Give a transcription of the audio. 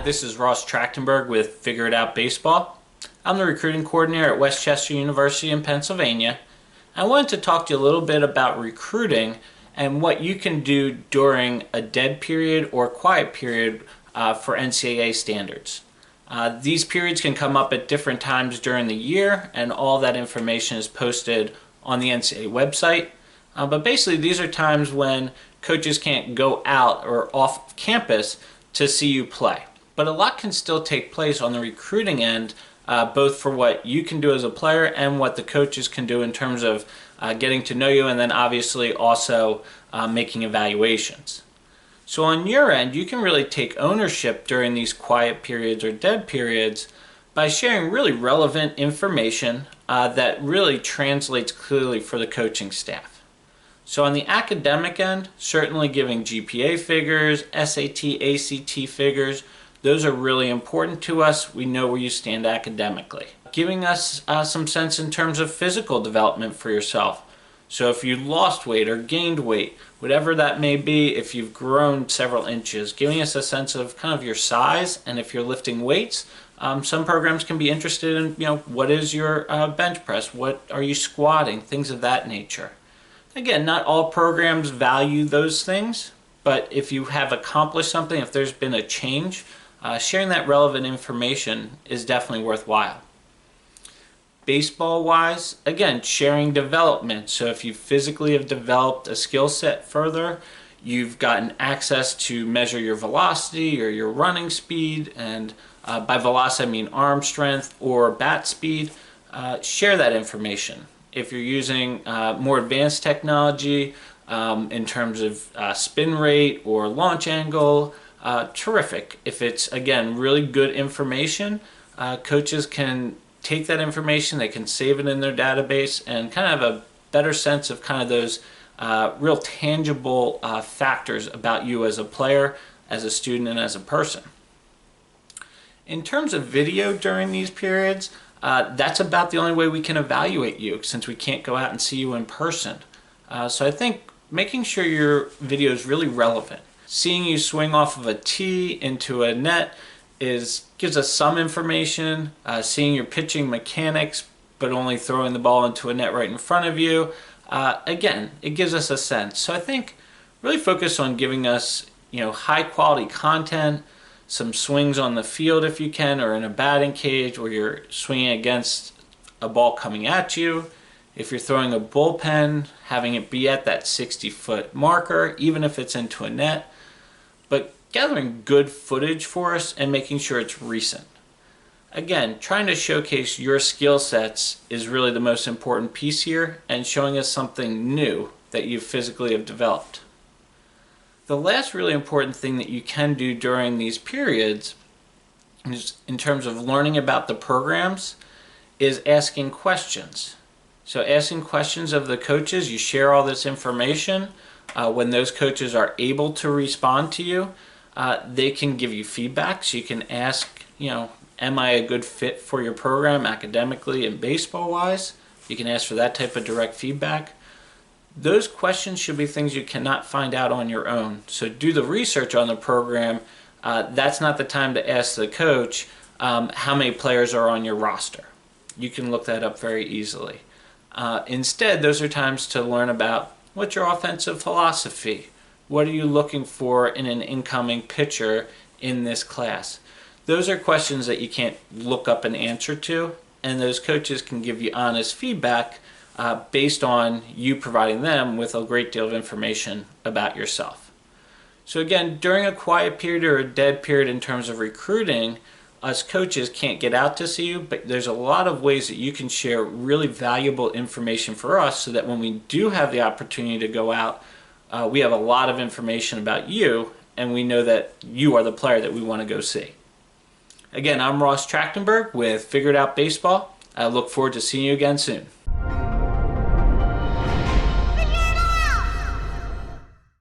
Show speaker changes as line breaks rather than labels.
This is Ross Trachtenberg with Figure It Out Baseball. I'm the recruiting coordinator at Westchester University in Pennsylvania. I wanted to talk to you a little bit about recruiting and what you can do during a dead period or quiet period for NCAA standards. These periods can come up at different times during the year, and all that information is posted on the NCAA website. But basically, these are times when coaches can't go out or off campus to see you play. But a lot can still take place on the recruiting end, both for what you can do as a player and what the coaches can do in terms of getting to know you, and then obviously also making evaluations. So on your end, you can really take ownership during these quiet periods or dead periods by sharing really relevant information that really translates clearly for the coaching staff. So on the academic end, certainly giving GPA figures, SAT, ACT figures, those are really important to us. We know where you stand academically. Giving us some sense in terms of physical development for yourself. So if you lost weight or gained weight, whatever that may be, if you've grown several inches, giving us a sense of kind of your size, and if you're lifting weights, some programs can be interested in, what is your bench press, what are you squatting, things of that nature. Again, not all programs value those things, but if you have accomplished something, if there's been a change, sharing that relevant information is definitely worthwhile. Baseball-wise, again, sharing development. So if you physically have developed a skill set further, you've gotten access to measure your velocity or your running speed, and by velocity I mean arm strength or bat speed, share that information. If you're using more advanced technology in terms of spin rate or launch angle, terrific. If it's, again, really good information, coaches can take that information, they can save it in their database, and kind of have a better sense of kind of those real tangible factors about you as a player, as a student, and as a person. In terms of video during these periods, that's about the only way we can evaluate you, since we can't go out and see you in person. So I think making sure your video is really relevant. Seeing you swing off of a tee into a net gives us some information. Seeing your pitching mechanics, but only throwing the ball into a net right in front of you, again, it gives us a sense. So I think really focus on giving us, high quality content, some swings on the field if you can, or in a batting cage where you're swinging against a ball coming at you. If you're throwing a bullpen, having it be at that 60-foot marker, even if it's into a net. But gathering good footage for us and making sure it's recent. Again, trying to showcase your skill sets is really the most important piece here, and showing us something new that you physically have developed. The last really important thing that you can do during these periods is, in terms of learning about the programs, is asking questions. So asking questions of the coaches, you share all this information. When those coaches are able to respond to you, they can give you feedback. So you can ask, am I a good fit for your program academically and baseball-wise? You can ask for that type of direct feedback. Those questions should be things you cannot find out on your own. So do the research on the program. That's not the time to ask the coach how many players are on your roster. You can look that up very easily. Instead, those are times to learn about what's your offensive philosophy. What are you looking for in an incoming pitcher in this class? Those are questions that you can't look up an answer to, and those coaches can give you honest feedback based on you providing them with a great deal of information about yourself. So again, during a quiet period or a dead period in terms of recruiting, us coaches can't get out to see you, but there's a lot of ways that you can share really valuable information for us, so that when we do have the opportunity to go out, we have a lot of information about you, and we know that you are the player that we want to go see. Again, I'm Ross Trachtenberg with Figure It Out Baseball. I look forward to seeing you again soon.